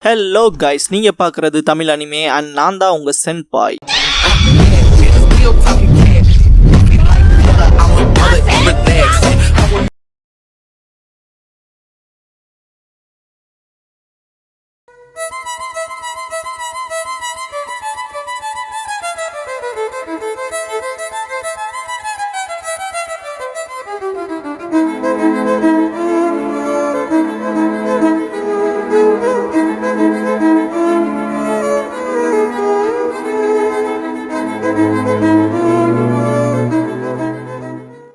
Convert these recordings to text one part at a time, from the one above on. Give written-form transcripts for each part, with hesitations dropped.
Hello guys, நீங்க பார்க்குறது Tamil anime and நான் தான் உங்க சென்பாய்.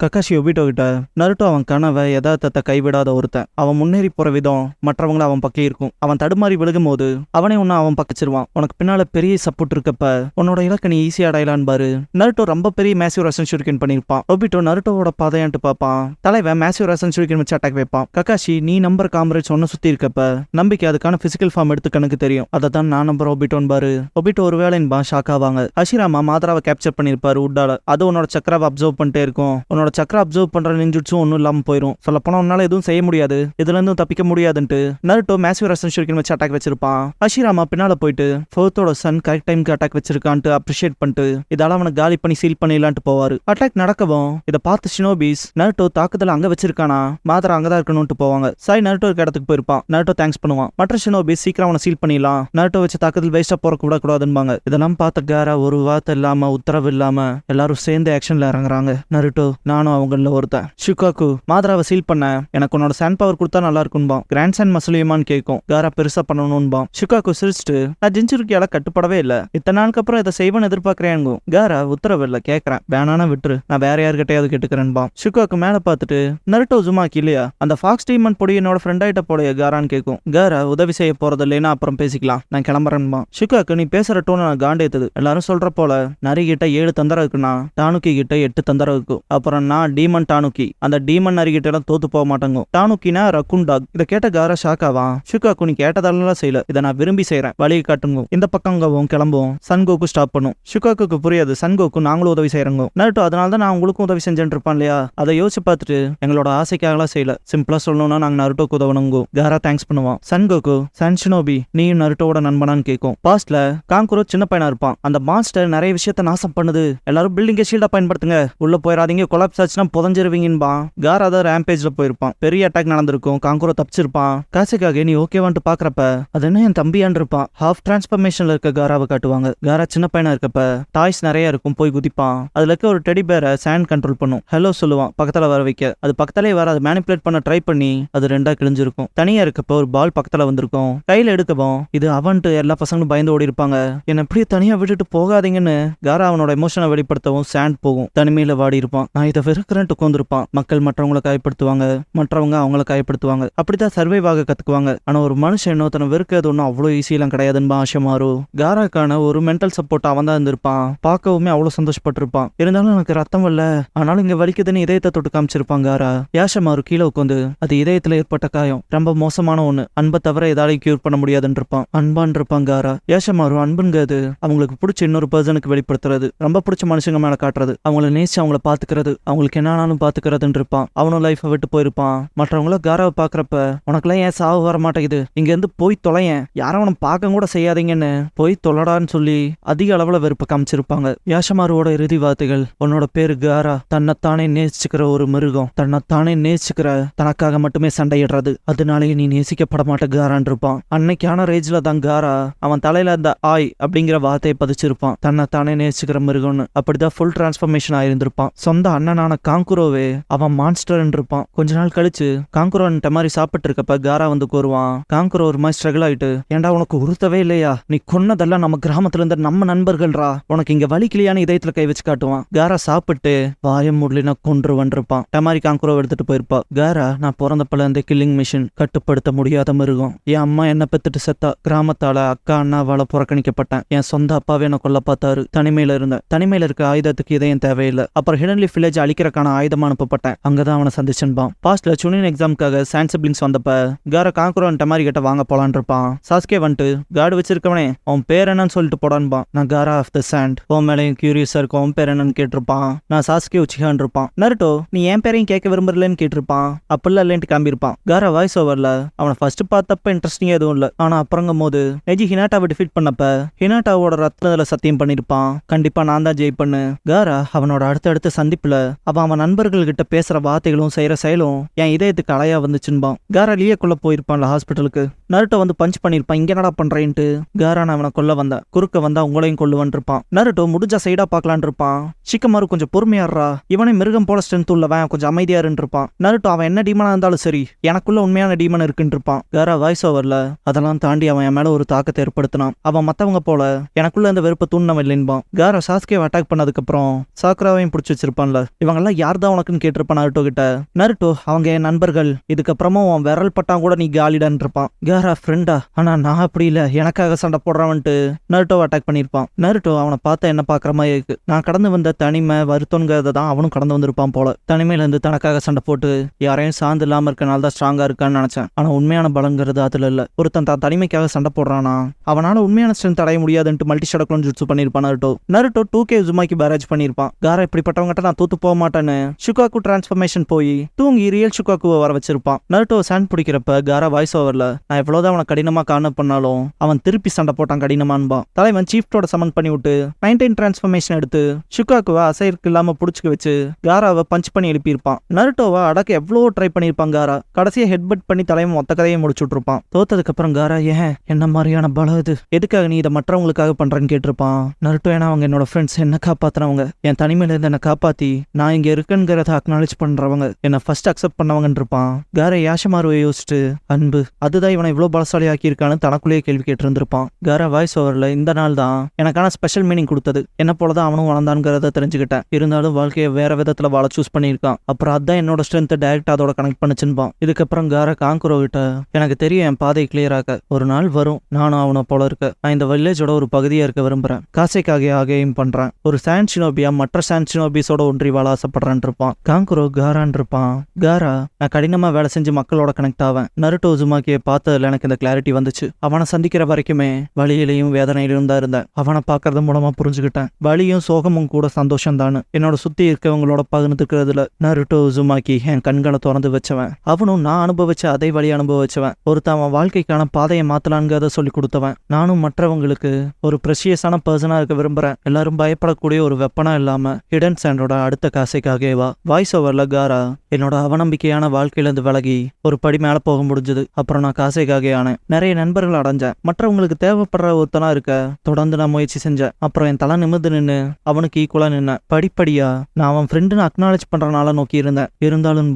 கக்காஷி ஒபிட்டோ கிட்ட நருட்டோ அவன் கனவை யதார்த்தத்தை கைவிடாத ஒருத்தன். அவன் முன்னேறி போற விதம் மற்றவங்கள அவன் பக்கம் இருக்கும். அவன் தடுமாறி விழுகும் போது அவனே ஒன்னு அவன் பக்கச்சிருவான். உனக்கு பின்னால பெரிய சப்போர்ட் இருக்கப்ப உன்னோட இலக்கை நீ ஈஸியா அடையலான்னு பாரு. நருட்டோ ரொம்ப பெரிய மேசிவ் ரசன் ஷூரிகன் பண்ணிருப்பான். ஒபிட்டோ நருட்டோவோட பாதையான்ட்டு பார்ப்பான். தலைவன் மேசிவ் ரசன் ஷூரிகன் வச்சு அட்டாக் வைப்பான். கக்காஷி நீ நம்பர் காமரேஜ் ஒன்னு சுத்தி இருக்கப்ப நம்பிக்கை அதுக்கான பிசிக்கல் ஃபார்ம் எடுத்து கணக்கு தெரியும். அதை தான் நான் நம்பர் ஒபிட்டோன்னு பாரு. ஒபிட்டோ ஒரு வேலைன்பா ஷாக் ஆவாங்க. ஹஷிராமா மாத்ராவை கேப்சர் பண்ணிருப்பாரு உட்டால. அது உன்னோட சக்கராவை அப்சர்வ் பண்ணிட்டே இருக்கும். உன்னோட சக்கர அப்சர்வ் பண்ற நிஞ்சுட்ஸும் ஒன்னும் இல்லாம போயிடும். சொல்ல போனா உன்னால எதுவும் செய்ய முடியாது, இதுல இருந்தும் தப்பிக்க முடியாதுன்ட்டு நருட்டோ மேசிவ் ரசன் ஷூரிகன் வச்சு அட்டாக் வச்சிருப்பான். ஹஷிராமா பின்னால போயிட்டு ஃபோர்த்தோட சன் கரெக்ட் டைம்க்கு அட்டாக் வச்சிருக்கான்ட்டு அப்ரிஷியேட் பண்ணிட்டு இதால அவனை காலி பண்ணி சீல் பண்ணிடலான்ட்டு போவாரு. அட்டாக் நடக்கவும் இதை பார்த்து ஷினோபிஸ் நருட்டோ தாக்குதல் அங்க வச்சிருக்கானா, மாத்ரா அங்கதான் இருக்கணும்ட்டு போவாங்க. சாய் நருட்டோ இருக்க இடத்துக்கு போயிருப்பான். நருட்டோ தேங்க்ஸ் பண்ணுவான். மற்ற ஷினோபிஸ் சீக்கிரம் அவனை சீல் பண்ணிடலாம், நருட்டோ வச்சு தாக்குதல் வேஸ்டா போற கூடாதுன்பாங்க. இதெல்லாம் பார்த்த காரா ஒரு வார்த்தை இல்லாம உத்தரவு இல்லாம எல்லாரும் சேர்ந்து ஆக்ஷன்ல இறங்குறாங்க. நருட்டோ நானும் அவங்கள ஒருத்தன். ஷுகாக்கு மாத்ராவை சீல் பண்ண எனக்கு உன்னோட சாண்ட் பவர் கொடுத்தா நல்லா இருக்கும்பான். கிராண்ட் சாண்ட் மசலியமான்னு கேட்கும். காரா பெருசா பண்ணணும்பான். ஷுகாக்கு சிரிச்சுட்டு நான் ஜின்சுருக்கியால கட்டுப்படவே இல்ல, இத்தனை நாளுக்கு அப்புறம் இதை செய்வேன்னு எதிர்பார்க்கிறேன். காரா உத்தரவு இல்ல, கேட்கறேன், வேணானா விட்டுரு, நான் வேற யாருக்கிட்டையாவது கேட்டுக்கிறேன்பான். ஷுகாக்கு மேல பார்த்துட்டு நருட்டோ ஜுமாக்கி இல்லையா, அந்த ஃபாக்ஸ் டீமன் பொடி என்னோட ஃப்ரெண்ட் ஆயிட்ட போலைய காரான்னு கேட்கும். காரா உதவி செய்ய போறது இல்லைன்னா அப்புறம் பேசிக்கலாம், நான் கிளம்புறேன்பான். ஷுகாக்கு நீ பேசுற டோன் நான் காண்டேத்துது. எல்லாரும் சொல்ற போல நரி கிட்ட 7 தந்தரம் இருக்குன்னா டானுக்கி கிட்ட 8 தந்தரம் இருக்கும். அப்புறம் நான் டீமன் டானுக்கி, அந்த டீமன் நரிகிட்ட எல்லாம் தோத்து போக மாட்டாங்க. டானுக்கினா ரக்குன் டாக். இதை கேட்ட காரா ஷாக் ஆவான். ஷுகாக்கு நீ கேட்டதாலாம் செய்யல, இதை நான் விரும்பி செய்யறேன், வழியை காட்டுங்க. இந்த பக்கங்கவும் கிளம்புவோம். சன்கோக்கு ஸ்டாப் பண்ணும். ஷுகாக்கு புரியாது, சன்கோக்கு நாங்களும் உதவி செய்யறோங்க. நருட்டோ அதனால தான் நான் உங்களுக்கும் உதவி செஞ்சேன் இருப்பான் இல்லையா, அதை யோசிச்சு பார்த்துட்டு எங்களோட ஆசைக்காகலாம் செய்யல, சிம்பிளா சொல்லணும்னா நாங்க நருட்டோக்கு உதவணுங்க. காரா தேங்க்ஸ் பண்ணுவான். சன்கோக்கு சன் ஷினோபி நீயும் நருட்டோட நண்பனான்னு கேட்கும். பாஸ்ட்ல காங்குரோ சின்ன பையனா இருப்பான். அந்த மாஸ்டர் நிறைய விஷயத்த நாசம் பண்ணுது, எல்லாரும் பில்டிங்கை ஷீல்டா பயன்படுத்துங்க, உள்ள போயிடாதீங்க, கொலாப்ஸ் ஆச்சுன்னா புதஞ்சிருவீங்கன்பா. காரா தான் ரேம்பேஜ்ல போயிருப்பான். பெரிய அட்டாக் நடந்திருக்கும், காங்குரோ தப்பிச்சிருப்பான். காசுக்காக நீ ஓகேவான்ட்டு பாக்குறப்ப அது என்ன என் தம்பியான் இருப்பான். ஹாஃப் டிரான்ஸ்பர்மேஷன்ல இருக்க காராவை காட்டுவாங்க. காரா சின்ன பையனா இருக்கப்ப டாய்ஸ் நிறைய இருக்கும், போய் குதிப்பான். அதுல இருக்க ஒரு டெடி பேரை சாண்ட் கண்ட்ரோல் பண்ணும். ஹலோ சொல்லுவான் பக்கத்துல வர வைக்க. அது பக்கத்திலே வர அதை மேனிபுலேட் பண்ண ட்ரை பண்ணி அது ரெண்டா கிழிஞ்சிருக்கும். தனியா இருக்கப்ப ஒரு பால் பக்கத்துல வந்திருக்கும். கையில எடுக்கவும் இது அவன்ட்டு எல்லா பசங்களும் பயந்து ஓடி இருப்பாங்க. என்ன எப்படியே தனியா விட்டுட்டு போகாதீங்கன்னு காரா அவனோட எமோஷனை வெளிப்படுத்தவும் சாண்ட் போகும். தனிமையில வாடி இருப்பான். நான் இதை வெறுக்கிறேன்ட்டு உட்காந்துருப்பான். மக்கள் மற்றவங்களை காயப்படுத்துவாங்க, மற்றவங்க அவங்கள காயப்படுத்துவாங்க. அப்படித்தான் சர்வைவ் ஆக கத்துக்குவாங்க. ஆனா ஒரு மனுஷன் இன்னொருத்தனை வெறுக்கிறது ஒன்னும் அவ்வளவு ஈஸியெல்லாம் கிடையாதுன்னு ஆஷமாரு. காராக்கான ஒரு மென்டல் சப்போர்ட் அவன் தான் இருந்திருப்பான். பார்க்கவுமே அவ்வளவு சந்தோஷப்பட்டிருப்பான். இருந்தாலும் எனக்கு ரத்தம் இல்ல, ஆனாலும் இங்க வலிக்குதுன்னு இதயத்தை தொட்டு காமிச்சிருப்பான் காரா. யாஷமாரு கீழே உட்காந்து அது இதயத்துல ஏற்பட்ட காயம், ரொம்ப மோசமான ஒண்ணு, அன்பை தவிர ஏதாலையும் கியூர் பண்ண முடியாதுன்னு இருப்பான். அன்பான் இருப்பான் காரா. யாஷமாரு அன்புங்கிறது அவங்களுக்கு பிடிச்ச இன்னொரு பர்சனுக்கு வெளிப்படுத்துறது, ரொம்ப பிடிச்ச மனுஷங்க மேல காட்டுறது, அவங்கள நேசிச்சு அவங்கள பாத்துக்கிறது, அவங்களுக்கு என்னாலும் பாத்துக்கிறதுன்னு இருப்பான். அவனும் லைஃபை விட்டு போயிருப்பான். மற்றவங்கள காராவை பாக்குறப்ப உனக்குலாம் ஏன் சாவு வர மாட்டேங்குது, இங்க இருந்து போய் தொலையன், யாரும் அவனை பார்க்க கூட செய்யாதீங்கன்னு போய் தொலைடான்னு சொல்லி அதிக அளவுல வெறுப்ப காமிச்சிருப்பாங்க. யாஷமாருவோட இறுதி வார்த்தைகள் உன்னோட பேரு காரா, தன்னைத்தானே நேசிச்சுக்கிற ஒரு மிருகம், தன்னைத்தானே நேசிச்சுக்கிற, தனக்காக மட்டுமே சண்டையிடுறது, அதனாலேயே நீ நேசிக்கப்பட மாட்ட காரான் இருப்பான். அன்னைக்கான ரேஜ்ல தான் காரா அவன் தலையில அந்த ஆய் அப்படிங்கிற வார்த்தையை பதிச்சிருப்பான். தன்னைத்தானே நேசிச்சுக்கிற மிருகம்னு. அப்படிதான் ஃபுல் டிரான்ஸ்பர்மேஷன் ஆயிருந்திருப்பான். சொந்த அண்ணனான காங்குரோவே அவன் மான்ஸ்டர் இருப்பான். கொஞ்ச நாள் கழிச்சு காங்குரோ மாதிரி சாப்பிட்டு இருக்கப்ப காரா வந்து கோருவான். காங்குரோ ஒரு மாதிரி ஸ்ட்ரகிள் ஆயிட்டு, ஏண்டா உனக்கு உறுத்தவே இல்லையா, நீ கொன்னதெல்லாம் நம்ம கிராமத்துல இருந்த நம்ம நண்பர்கள்ரா, உனக்கு இங்க வலிக்கலையான இதயத்துல கை வச்சு காட்டுவான். காரா சாப்பிட்டு வாயம் முடியல கொன்றுவன் இருப்பான். டமாரி காங்குரோ எடுத்துட்டு போயிருப்பா. காரா நான் பிறந்தப்பல இந்த கில்லிங் மிஷின், கட்டுப்படுத்த முடியாத மிருகம், என் அம்மா என்ன பெத்துட்டு செத்தா, கிராமத்தால அக்கா அண்ணாவால புறக்கணிக்கப்பட்டேன், என் சொந்த அப்பாவே என்ன கொல்ல பார்த்தாரு, தனிமையில இருந்தேன், தனிமையில இருக்க ஆயுதத்துக்கு இதயம் தேவையில்லை, அப்புறம் ஹிடன்லி வில்லேஜ் அழிக்கிறக்கான ஆயுதமா அனுப்பப்பட்டேன். அங்கதான் அவனை சந்திச்சன்பான். பாஸ்ட்ல சுனின் எக்ஸாமுக்காக சாண்ட் சிப்லிங்ஸ் வந்தப்ப காரா காங்குரோ டமாரி கிட்ட வாங்க போலான் இருப்பான். சாஸ்கே வந்துட்டு கார்டு வச்சிருக்கவனே அவன் பேர் என்னன்னு சொல்லிட்டு போடான்பான். நான் காரா ஆஃப் த சாண்ட். உன் மேலையும் கியூரியஸா இருக்கும் அவன் பேர் என்னன்னு கேட்டிருப்பான். நான் சாஸ்கே உச்சிகான் இருப்பான். நருட்டோ நீ என் பேரையும் கேட்க விரும்புறலன்னு கேட்டிருப்பான். அப்பெல்லாம் இல்லைன்ட்டு காம்பிருப்பான். காரா வாய்ஸ் ஓவர்ல அவனை ஃபர்ஸ்ட் பார்த்தப்ப இன்ட்ரெஸ்டிங்கா எதுவும் இல்ல, ஆனா அப்புறங்கும் போது நெஜி ஹினாட்டாவை டிஃபீட் பண்ணப்ப ஹினாட்டாவோட ரத்தத்துல சத்தியம் பண்ணிருப்பான். கண்டிப்பா நான் தான் ஜெயிப்பண்ணு. காரா அவனோட அடுத்த சந்திப்புல அவன் நண்பர்கள் கிட்ட பேசுற வார்த்தைகளும் செய்யற செயலும் என் இதயத்துக்கு அலையா வந்துச்சுன்பான். காரா லியக்குள்ள போயிருப்பான்ல ஹாஸ்பிட்டலுக்கு. நருட்டோ வந்து பஞ்ச் பண்ணிருப்பான். இங்க என்னடா பண்றேன்ட்டு. காரா நான் அவனை கொல்ல வந்தேன், குறுக்க வந்தா உங்களையும் கொல்லுவன் இருப்பான். நருட்டோ முடிஞ்சா சைடா பாக்கலான் இருப்பான். ஷிகமாரு கொஞ்சம் பொறுமையாடுறா, இவனே மிருகம் போல ஸ்ட்ரென்த் உள்ளவன், கொஞ்சம் அமைதியா இருப்பான். நருட்டோ அவன் என்ன டீமனா இருந்தாலும் சரி எனக்குள்ள உண்மையான டீமன் இருக்குன்னு இருப்பான். காரா வாய்ஸ் ஓவர்ல அதெல்லாம் தாண்டி அவன் என் மேல ஒரு தாக்கத்தை ஏற்படுத்தினான். அவன் மத்தவங்க போல எனக்குள்ள அந்த வெறுப்பை தூண்டவன் இல்லைன்பான். காரா சாஸ்கேவை அட்டாக் பண்ணதுக்கு அப்புறம் சாக்ராவையும் பிடிச்சி வச்சிருப்பான்ல. இவங்கெல்லாம் யார் தான் உனக்குன்னு கேட்டிருப்பான் நருட்டோ கிட்ட. நருட்டோ அவங்க என் நண்பர்கள், இதுக்கப்புறமும் அவன் விரல் பட்டான் கூட நீ காலிடான் இருப்பான். காரா ஃப்ரெண்டா, ஆனா நான் அப்படி இல்ல, எனக்காக சண்டை போடுறான்ட்டு நருட்டோவை அட்டாக் பண்ணிருப்பான். நருட்டோ அவனை பார்த்தா என்ன பாக்குற மாதிரி இருக்கு. நான் கடந்து வந்த தனிமை வருத்தங்கிறத தான் அவனும் கடந்து வந்திருப்பான் போல. தனிமையில இருந்து தனக்காக சண்டை போட்டு யாரையும் சார்ந்து இல்லாம இருக்கனால தான் ஸ்ட்ராங்கா இருக்கான்னு நினைச்சேன். ஆனா உண்மையான பலங்கிறது அதுல இல்ல. ஒருத்தன் தான் தனிமைக்காக சண்டை போடுறானா அவனால உண்மையான ஸ்ட்ரென்த் அடைய முடியாதுன்ட்டு மல்டி ஷடக்லோன் ஜுட்சு பண்ணிருப்பான் Naruto. Naruto 2K Uzumaki barrage பண்ணிருப்பான். காரா இப்படிப்பட்டவங்கிட்ட நான் தூத்து போக மாட்டேன்னு ஷுகாக்கு டிரான்ஸ்ஃபர்மேஷன் போய் தூங்கி ரியல் ஷுகாக்குவை வர வச்சிருப்பான். நருட்டோ சாண்ட் பிடிக்கிறப்ப காரா வாய்ஸ் ஓவர்ல நான் எவ்வளவுதான் அவனை கடினமா காண பண்ணாலும் அவன் திருப்பி சண்டை போட்டான் கடினமான்பான். தலைவன் சீஃப்டோட சமன் பண்ணி விட்டு 19 டிரான்ஸ்ஃபர்மேஷன் எடுத்து ஷுகாக்குவை அசைருக்கு இல்லாம புடிச்சுக்க வச்சு காராவை பஞ்ச் பண்ணி எழுப்பியிருப்பான். நருட்டோவை அடக்க எவ்வளவோ ட்ரை பண்ணிருப்பான் காரா. கடைசியா ஹெட்பட் பண்ணி தலைவன் மொத்த கதையை முடிச்சு விட்டுருப்பான். தோத்ததுக்கு அப்புறம் காரா ஏன் என்ன மாதிரியான பலம் இது, எதுக்காக நீ இதை மற்றவங்களுக்காக பண்றேன்னு கேட்டிருப்பான். நருட்டோ ஏன்னா அவங்க என்னோட ஃப்ரெண்ட்ஸ், என்ன காப்பாத்துறவங்க, என் தனிமையில இருந்து என்ன காப்பாத்தி நான் இங்க இருக்குங்கிறத அக்னாலேஜ் பண்றவங்க, என்ன ஃபர்ஸ்ட் அக்செப்ட் பண்ணவங்கன்னு இருப்பான். காரா யாஷமாருவை யோசிச்சுட்டு அன்பு அதுதான் இவனை இவ்வளவு பலசாலி ஆக்கியிருக்கான்னு தனக்குள்ளேயே கேள்வி கேட்டு இருந்திருப்பான். காரா வாய்ஸ் ஓவர்ல இந்த நாள் தான் எனக்கான ஸ்பெஷல் மீனிங் கொடுத்தது. என்ன போலதான் அவனும் வளர்ந்தான்ங்கிறத தெரிஞ்சுக்கிட்டேன். இருந்தாலும் வாழ்க்கையை வேற விதத்துல வாழ சூஸ் பண்ணியிருக்கான். அப்புறம் அதான் என்னோட ஸ்ட்ரென்த்தை டைரக்ட் அதோட கனெக்ட் பண்ணிச்சுன்பான். இதுக்கப்புறம் காரா காங்குரோ கிட்ட எனக்கு தெரியும் என் பாதை கிளியர் ஆக ஒரு நாள் வரும், நானும் அவனை போல இருக்க. நான் இந்த வில்லேஜோட ஒரு பகுதியா இருக்க விரும்புறேன். காசைக்காக ஆகையும் பண்றேன். ஒரு சாண்ட் ஷினோபியா மற்ற சாண்ட் ஷினோபிஸோட ஒன்றி வாழ ஆசைப்படுறேன் இருப்பான். காங்குரோ காரான் இருப்பான். காரா நான் கடினமா வேலை செஞ்சு மக்களோட கனெக்ட் ஆவேன். நருட்டோ உசுமாக்கியை பார்த்ததுல எனக்கு இந்த கிளாரிட்டி வந்துச்சு. அவனை சந்திக்கிற வரைக்குமே வலியிலையும் வேதனையிலும் தான் இருந்தேன். அவனை பார்க்கறது மூலமா புரிஞ்சுக்கிட்டேன் வலியும் சோகமும் கூட சந்தோஷம் தான். என்னோட சுத்தி இருக்கவங்களோட பகிர்ந்துக்கிறதுல நருட்டோ உசுமாக்கி என் கண்களை திறந்து வச்சவன். அவனும் நான் அனுபவிச்ச அதே வழி அனுபவிச்சவன். ஒருத்தன் அவன் வாழ்க்கைக்கான பாதையை மாத்தலான்கிறத சொல்லி கொடுத்தவன். நானும் மற்றவங்களுக்கு ஒரு ப்ரெஷியஸான பர்சனா இருக்க விரும்புறேன். எல்லாரும் பயப்படக்கூடிய ஒரு வெப்பனா இல்லாம ஹிடன் சாண்டோட அடுத்த காசைக்காகவா. வாய்ஸ் ஓவர்ல காரா என்னோட அவநம்பிக்கையான வாழ்க்கையில இருந்து விலகி ஒரு படி மேல போக முடிஞ்சது. அப்புறம் நான் காசைக்காக ஆனேன். நிறைய நண்பர்கள் அடைஞ்சேன். மற்றவங்களுக்கு தேவைப்படுற ஒருத்தனா இருக்க தொடர்ந்து நான் முயற்சி செஞ்சேன். அப்புறம் என் தலை நிமிர்ந்து நின்று அவனுக்கு ஈக்குவலா நின்ன. படிப்படியா நான் அவன் ஃப்ரெண்டுன்னு அக்னாலேஜ் பண்றனால நோக்கி இருந்தேன். இருந்தாலும்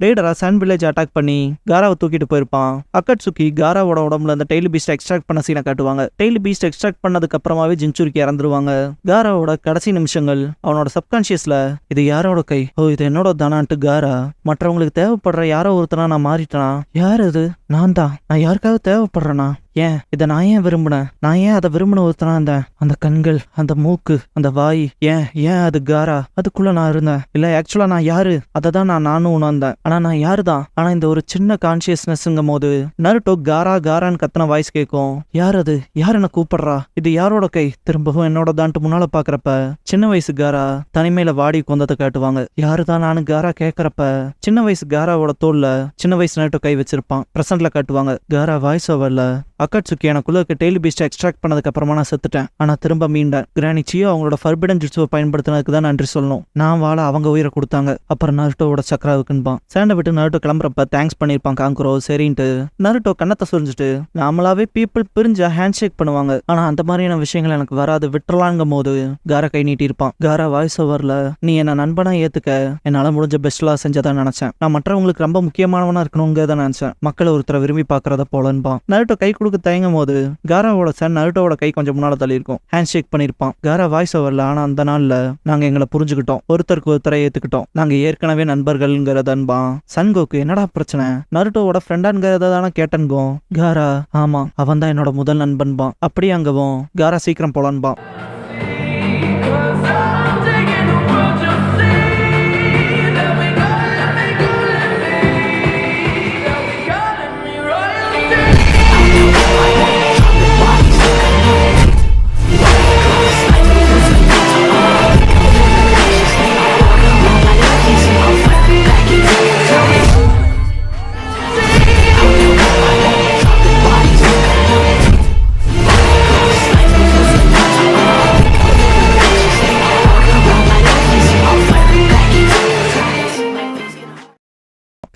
ரேடரா சாண்ட் வில்லேஜ் அட்டாக் பண்ணி காராவை தூக்கிட்டு போயிருப்பான். அக்கட்சுக்கி காராவோட உடம்புல அந்த டெய்லி பீஸ்ட் எக்ஸ்ட்ராக்ட் பண்ண சீனை காட்டுவாங்க. டெய்லி பீஸ்ட் எக்ஸ்ட்ராக்ட் பண்ணதுக்கு அப்புறமாவே ஜின்சுரிக்கு இறந்துருவாங்க. காராவோட கடைசி நிமிஷங்கள் அவனோட சப்கான்சியஸ்ல இது யாரோட கை, ஓ இது என்னோட தானான்ட்டு காரா மற்றவங்களுக்கு தேவைப்படுற யாரோ ஒருத்தனா நான் மாறிட்டேனா. யார் அது? நான் தான். நான் யாருக்காக தேவைப்படுறேனா? ஏன் இதை நான் ஏன் விரும்பினேன்? நான் ஏன் அதை விரும்பின ஒருத்தனா இருந்தேன்? அந்த கண்கள், அந்த மூக்கு, அந்த வாய், ஏன் ஏன் அது காரா அதுக்குள்ள நான் இருந்தேன்? இல்ல ஆக்சுவலா நான் யாரு அதை தான் நானும் உணர்ந்தேன். ஆனா நான் யாரு தான். ஆனா இந்த ஒரு சின்ன கான்சியஸ்னஸ்ங்கும் போது நருட்டோ காரா காரான்னு கத்தன வாய்ஸ் கேட்கும். யார் அது? யார் என்ன கூப்பிடுறா? இது யாரோட கை? திரும்பவும் என்னோட தான்ட்டு முன்னால பாக்குறப்ப சின்ன வயசு காரா தனிமையில வாடி கொந்தத்தை காட்டுவாங்க. யாருதான் நானு காரா கேக்குறப்ப சின்ன வயசு காராவோட தோல்ல சின்ன வயசு நருட்டோ கை வச்சிருப்பான். பிரசன்ட்ல காட்டுவாங்க. காரா வாய்ஸ் ஓவர்ல அக்கட்சுக்கி எனக்குள்ள இருக்க டெய்லி பீஸ்ட் எக்ஸ்ட்ராக்ட் பண்ணதுக்கு அப்புறமா நான் செத்துட்டேன். ஆனா திரும்ப மீண்டேன். கிரானி சியோ அவங்களோட ஃபர்பிடன் ஜுட்சுவை பயன்படுத்தினதுக்கு தான் நன்றி சொல்லணும். நான் வாழ அவங்க உயிரை கொடுத்தாங்க. அப்புறம் நருட்டோவோட சக்கராவுக்குன்பான். சேண்டை விட்டு நருட்டோ கிளம்புறப்ப தேங்க்ஸ் பண்ணிருப்பான் காங்குரோ. சரின்ட்டு நருட்டோ கண்ணத்தை சுரிஞ்சுட்டு நாமளாவே பீப்புள் பிரிஞ்சா ஹேண்ட் ஷேக் பண்ணுவாங்க. ஆனா அந்த மாதிரியான விஷயங்கள் எனக்கு வராது விட்டுறலாங்கும் போது காரா கை நீட்டி இருப்பான். காரா வாய்ஸ் ஓவர்ல நீ என்ன நண்பனா ஏத்துக்க என்னால முடிஞ்ச பெஸ்ட்லா செஞ்சதான் நினைச்சேன். நான் மற்றவங்களுக்கு ரொம்ப முக்கியமானவனா இருக்கணுங்கிறத நினைச்சேன். மக்களை ஒருத்தரை விரும்பி பாக்குறத போலன்பான். நருட்டோ கை கொடுக்க தயங்கும் போது காராவோட சன் நருட்டோவோட கை கொஞ்சம் முன்னால தள்ளி இருக்கும். ஹேண்ட் ஷேக் பண்ணிருப்பான். காரா வாய்ஸ் ஓவர்ல ஆனா அந்த நாள்ல நாங்க எங்களை புரிஞ்சுக்கிட்டோம், ஒருத்தருக்கு ஒருத்தரை ஏத்துக்கிட்டோம், நாங்க ஏற்கனவே நண்பர்கள்ங்கிறதன்பான். சன்கோக்கு என்னடா பிரச்சனை? நருட்டோவோட ஃப்ரெண்டான்கிறத தானே கேட்டன்கோ. காரா ஆமா அவன் தான் என்னோட முதல் நண்பன்பான். அப்படியே அங்கவும் காரா சீக்கிரம் போலான்பான்.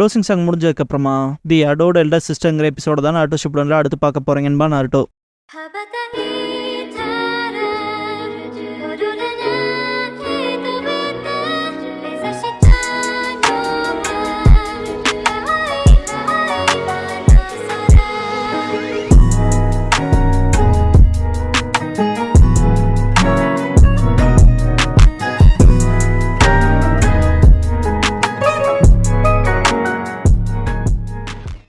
க்ளோசிங் சாங் முடிஞ்சதுக்கு அப்புறமா தி அடோட் எல்டர் சிஸ்டர்ங்கிற எபிசோட தான் நாருட்டோ ஷிப்புடன்ல அடுத்து பார்க்க போறீங்கன்பா நாருட்டோ.